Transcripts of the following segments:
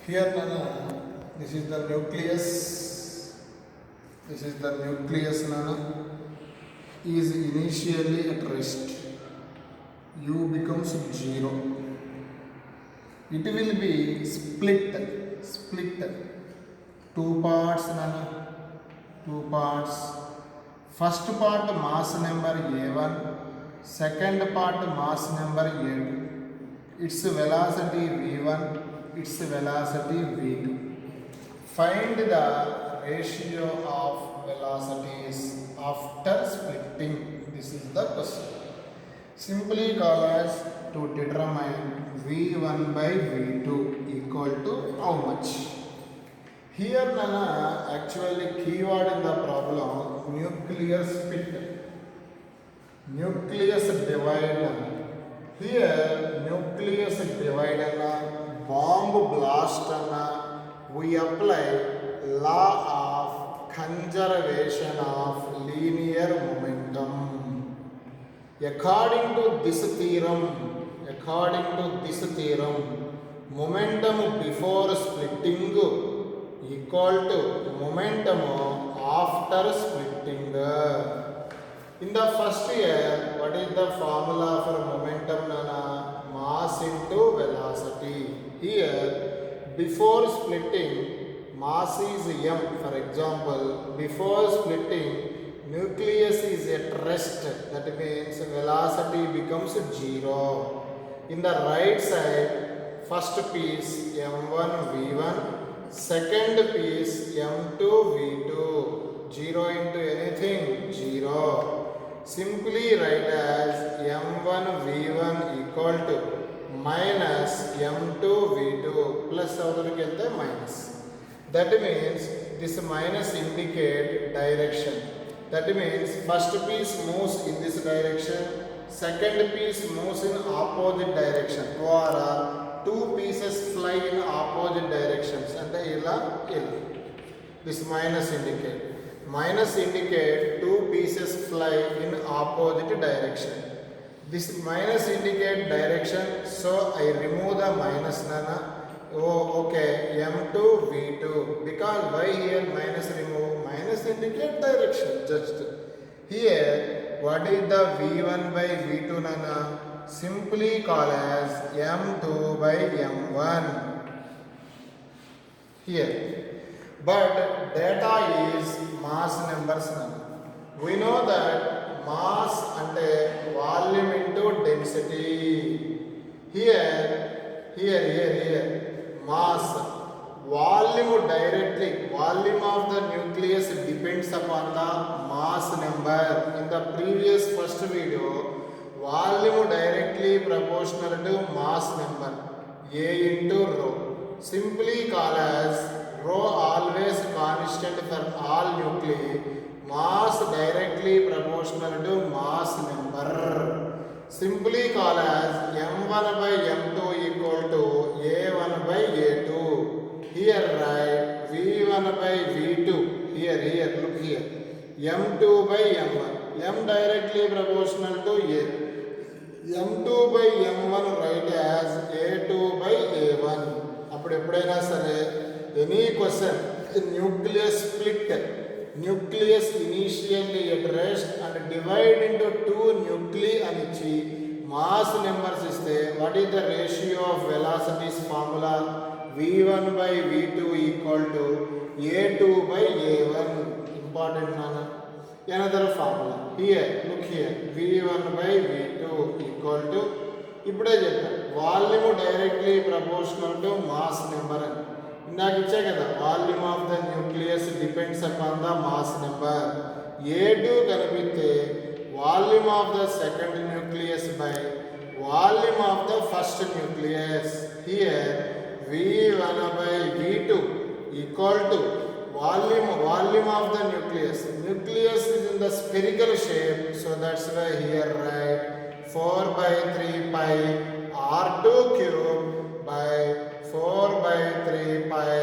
Here, Nana, this is the nucleus. This is the nucleus, Nana. Is initially at rest. U becomes 0. It will be split. Two parts, Nana. Two parts. First part mass number A1. Second part mass number A2. Its velocity V1. Its velocity V2. Find the ratio of velocities after splitting. This is the question. Simply call as to determine V1 by V2 equal to how much. Here Nana, actually keyword in the problem nuclear split. Nucleus divide. Here nucleus divide bomb blast we apply law of conservation of linear momentum. According to this theorem, momentum before splitting equal to momentum after splitting. In the first year, what is the formula for momentum, Nana? Mass into velocity. Here, before splitting, mass is m. For example, before splitting, nucleus is at rest. That means velocity becomes 0. In the right side, first piece m1 v1, second piece m2 v2. 0 into anything, 0. Simply write as m1 v1 equal to minus m2 v2 plus minus. That means this minus indicate direction. That means first piece moves in this direction, second piece moves in opposite direction. Or two pieces fly in opposite directions and this minus indicate two pieces fly in opposite direction. This minus indicate direction, so I remove the minus, Nana. Oh, okay, m2 v2. Because why here minus remove? Minus indicate direction. Just here, what is the v1 by v2, Nana? Simply call as m2 by m1. Here. But data is mass numbers. We know that mass and volume into density. Here, mass. Volume directly, volume of the nucleus depends upon the mass number. In the previous first video, volume directly proportional to mass number, A into rho. Simply call as rho always constant for all nuclei, mass directly proportional to mass number. Simply call as m1 by m2 equal to a1 by a2. Here write v1 by v2. Here, look here. m2 by m1. M directly proportional to a. m2 by m1 write as a2 by a1. అప్పుడు ఎప్పుడైనా సరే any question, nucleus split, nucleus initially at rest and divide into two nuclei and mass numbers iste, what is the ratio of velocities formula? v1 by v2 equal to a2 by a1. Important, Nana. Another formula. Here, look here. v1 by v2 equal to, ఇప్పుడే చెప్పాను, volume directly proportional to mass number అని. ఇందాక ఇచ్చే కదా, volume of the nucleus depends upon the mass number. A2 కనిపిస్తే volume of the second nucleus by volume of the first nucleus. Here V1 by V2 equal to volume of the nucleus. Nucleus is in the spherical shape, so that's why here write 4 by 3 pi R2 cube by 4 by 3 pi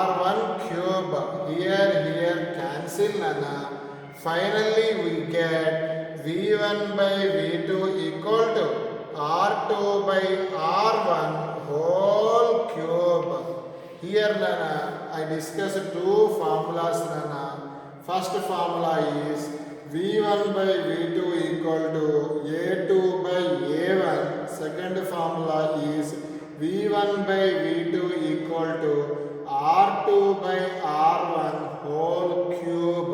R1 cube. Here cancel, Nana. Finally we get V1 by V2 equal to R2 by R1 whole cube. here nana I discussed two formulas nana. First formula is V1 by V2 equal to A2 by A1. Second formula is V1 by V2 equal to R2 by R1 whole cube.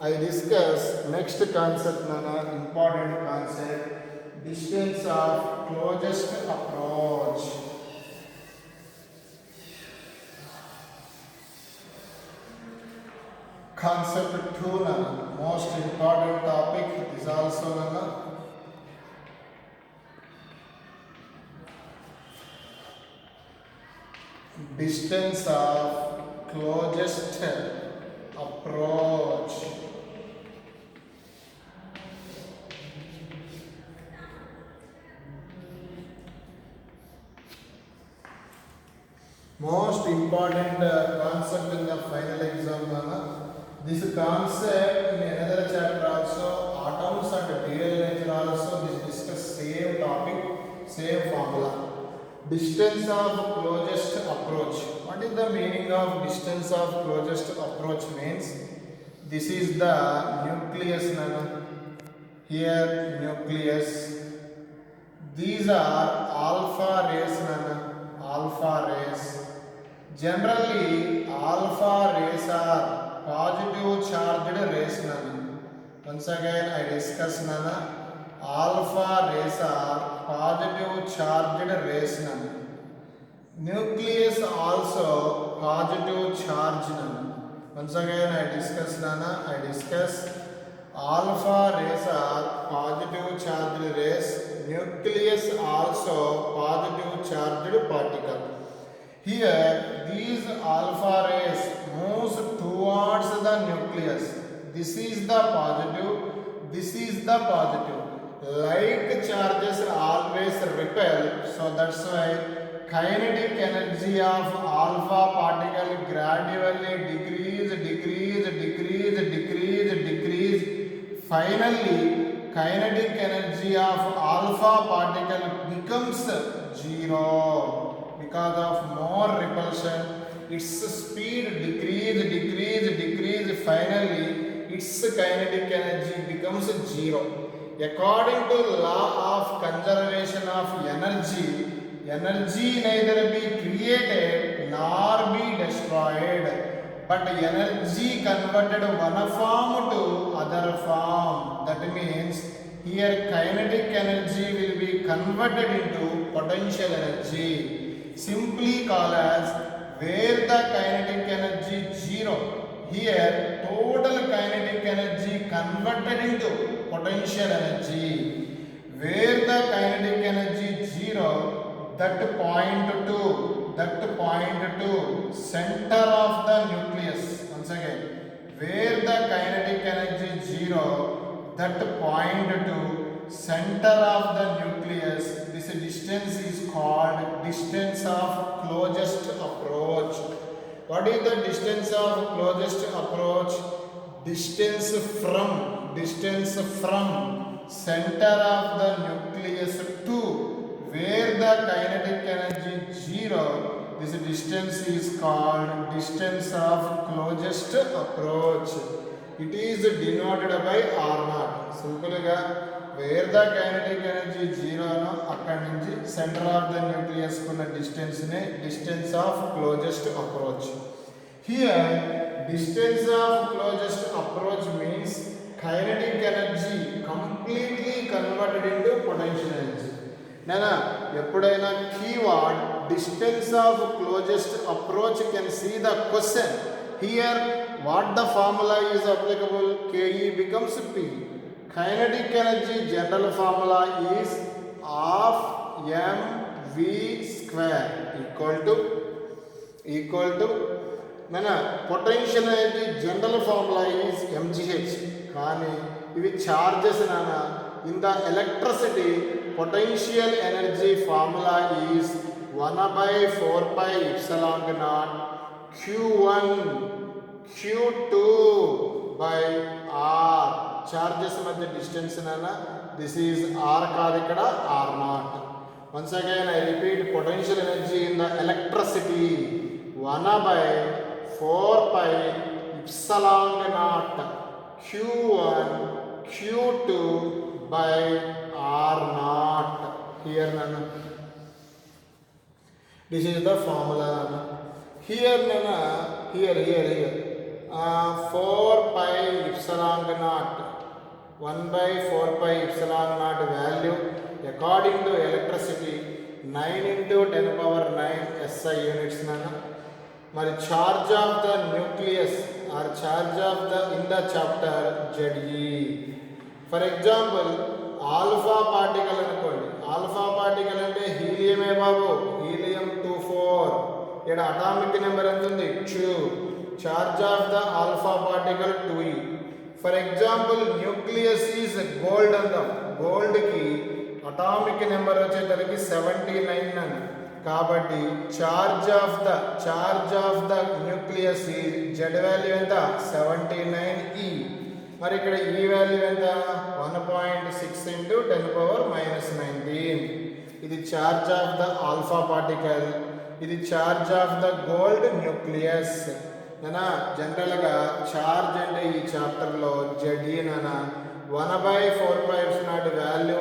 I discuss next concept nana, important concept, distance of closest approach. Concept 2 nana, most important topic is also nana. Distance of closest approach. Most important concept in the final exam nana. This concept in another chapter also, atoms and real nature also, this discuss same topic, same formula. Distance of closest approach. What is the meaning of distance of closest approach means? This is the nucleus nana. Here nucleus. These are alpha rays nana. Alpha rays. Generally alpha rays are positive charged rays nana. Once again I discuss nana. Alpha rays are positive charged rays nana. Nucleus also positive charge nana. Once again I discuss nana. I discuss alpha rays are positive charged rays. Nucleus also positive charged particle. Here these alpha rays moves towards the nucleus. This is the positive. This is the positive. Like charges always repel, so that's why kinetic energy of alpha particle gradually decrease. Finally, kinetic energy of alpha particle becomes zero because of more repulsion. Its speed decrease. Finally, its kinetic energy becomes zero. According to law of conservation of energy, energy neither be created nor be destroyed, but energy converted one form to other form. That means here kinetic energy will be converted into potential energy, simply called as where the kinetic energy zero. Here total kinetic energy converted into potential energy. Where the kinetic energy zero, that point to center of the nucleus. Once again, where the kinetic energy zero, that point to center of the nucleus. This distance is called distance of closest approach. What is the distance of closest approach? Distance from center of the nucleus to where the kinetic energy zero. This distance is called distance of closest approach. It is denoted by R0. Simple ga where the kinetic energy zero no akkadi nunchi center of the nucleus kunna distance ne distance of closest approach. Here distance of closest approach means kinetic energy completely converted into potential energy. Nana eppudaina keyword distance of closest approach can see the question. Here what the formula is applicable? Ke becomes P. Kinetic energy general formula is half mv square equal to nana potential energy general formula is mgh. Kani ivi charges nana in the electricity potential energy formula is 1 by 4 pi epsilon naught q1 q2 by r. Charges madhya distance nana, this is r kaadu ikkada r naught. Once again I repeat, potential energy in the electricity 1 by 4 pi epsilon naught q1 q2 by r naught. Here nana, this is the formula nana. Here nana, here 4 pi epsilon naught 1 by 4 pi epsilon naught value according to electricity 9 into 10 power 9 SI units nana. Mari charge of the nucleus or charge of the in the chapter Ze. For example, alpha particle anukondi, alpha particle ante helium e babu, helium 24. Here atomic number entundi 2. Charge of the alpha particle 2e. For example, nucleus is gold andam, gold ki atomic number వచ్చేసరికి 79 అని. కాబట్టి charge of the nucleus is Z value ఎంత 79e. మరి ఇక్కడ e value ఎంత 1.6 into 10 power minus 19. ఇది charge of the alpha particle, ఇది charge of the gold nucleus. నానా జనరల్గా చార్జ్ అంటే ఈ చాప్టర్లో Ze నానా 1 by 4 pi naught value.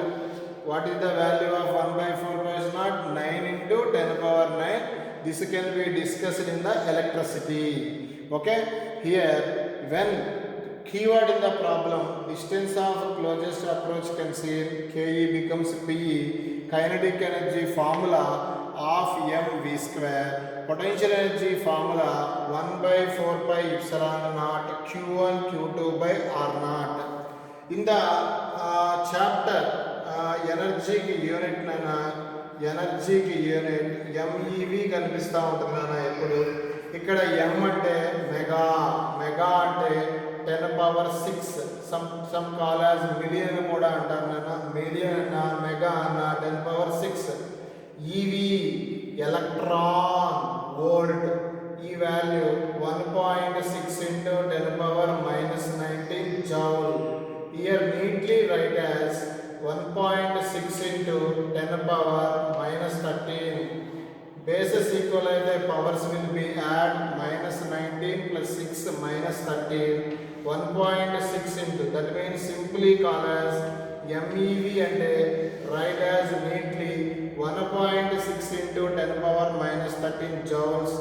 What is the value of 1 by 4 pi naught? 9 into 10 power 9. This can be discussed in the electricity. Okay, here when keyword in the problem, distance of closest approach concealed, Ke becomes Pe. Kinetic energy formula of mv square. Potential energy formula 1 by 4 pi epsilon naught q1 q2 by r naught. In the chapter energy ki unit nana, energy ki unit MeV కనిపిస్తూ ఉంటుంది నాన్న ఎప్పుడు. ఇక్కడ m అంటే mega, mega అంటే 10 power 6, some call as million కూడా అంటారు నాన్న. మిలియన్ అన్న, మెగా అన్న 10 power 6. EV electron volt, ఈ value 1.6 into 10 power minus 19 joule. Here neatly write as 1.6 into 10 power minus 13. Bases equal అయితే powers will be add minus 19 plus 6 minus 13. 1.6 into, that means simply call as MeV అంటే write as neatly 1.6 into 10 power minus 13 joules.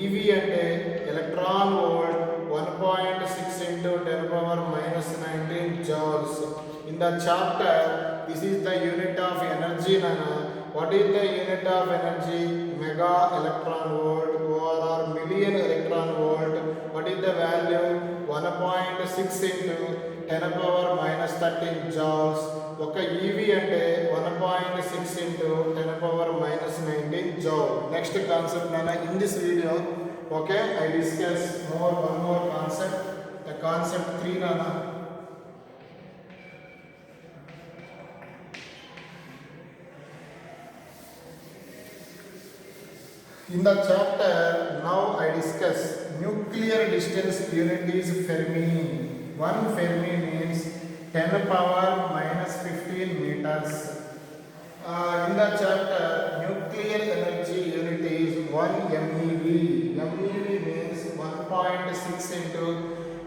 EV అంటే electron volt 1.6 into 10 power minus 19 joules. In the chapter, this is the unit of energy nana. What is the unit of energy? Mega electron volt or million electron volt. What is the value? 1.6 into 10 power minus 13 joules. ఒక EV అంటే 1.6 into 10 power minus 19 joule. Next concept nana, in this video, okay, I discuss one more concept, the concept 3 nana. In the chapter, now I discuss nuclear distance unit is Fermi. 1 Fermi means 10 power minus 15 meters. In the chapter, nuclear energy unit is 1 MeV. MeV means 1.6 into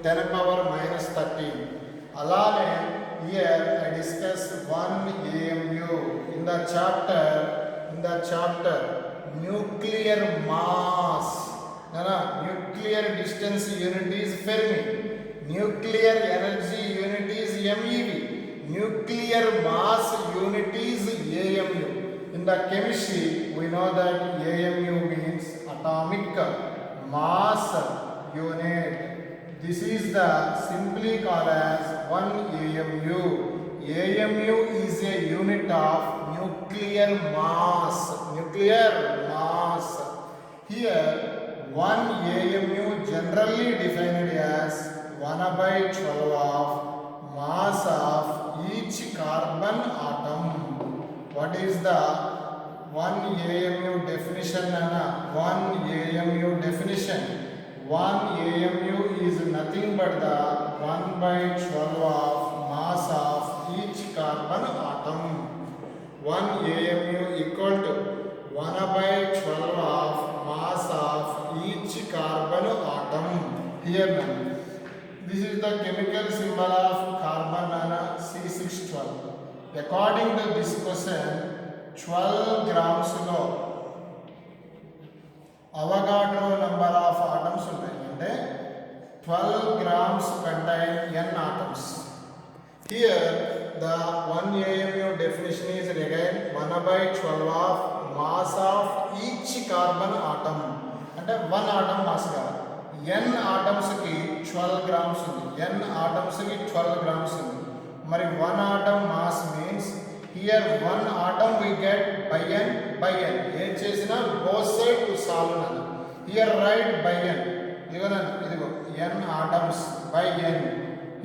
10 power minus 13. Alane, here I discuss 1 AMU. In the chapter, nuclear mass. Nuclear distance unit is Fermi. Nuclear energy unit is MeV. Nuclear mass unit is AMU. In the chemistry, we know that AMU means atomic mass unit. This is the simply called as 1 AMU. AMU is a unit of nuclear mass. Nuclear mass. Here 1 AMU generally defined as 1 by 12 of mass of each carbon atom. What is the 1 AMU definition? 1 AMU definition. 1 AMU is nothing but the 1 by 12 of mass of each carbon atom. 1 AMU equal to 1 by 12 of mass of each Here now, this is the chemical symbol of carbon C612. According to this question, 12 grams లో Avogadro number of atoms ఉంటాయి. అంటే 12 grams contain n atoms. Here the 1 AMU definition is again 1/12 of mass of each carbon atom. అంటే 1 atom mass గా n atoms కి 12 grams ఉంది. n atoms కి 12 grams ఉంది. మరి 1 atom mass means here 1 atom we get by n by n. ఏం చేసినా both side to solve నన్ను. Here write by n. ఇదిగో n atoms by n.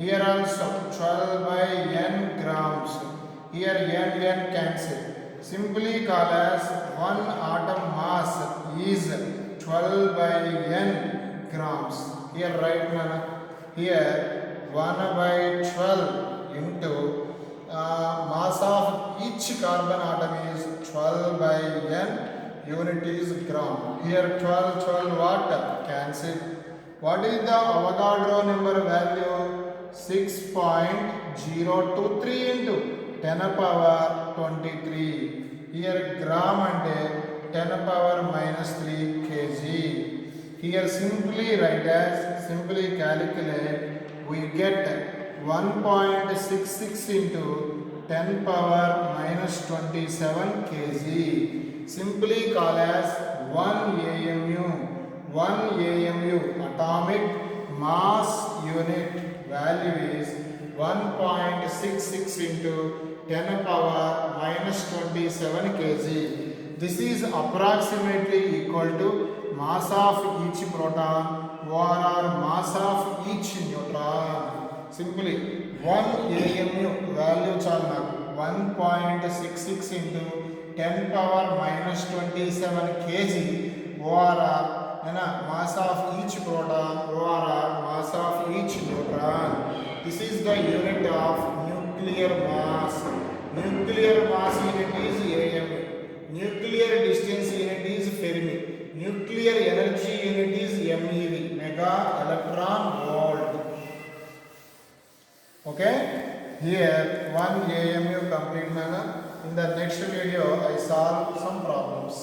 Here also 12 by n grams. Here n cancel. Simply call as 1 atom mass is 12 by n grams. Here write nana. Here 1/12 into mass of each carbon atom is 12 by n. Unit is gram. Here 12 what? Cancel. What is the Avogadro number value? 6.023 into 10^23. Here gram ante 10^-3 kg. Here simply write as, simply calculate, we get 1.66 into 10^-27 kg. Simply call as 1 AMU. 1 AMU atomic mass unit value is 1.66 into 10^-27 kg. This is approximately equal to mass of each proton or mass of each neutron. Simply 1 AMU value chalna 1.66 into 10^-27 kg or mass of each proton or mass of each neutron. This is the unit of nuclear mass. Nuclear mass unit is AMU. Nuclear distance unit is Fermi. Nuclear energy unit is MeV, mega electron volt. Okay, here 1 AMU complete. In the next video I solve some problems.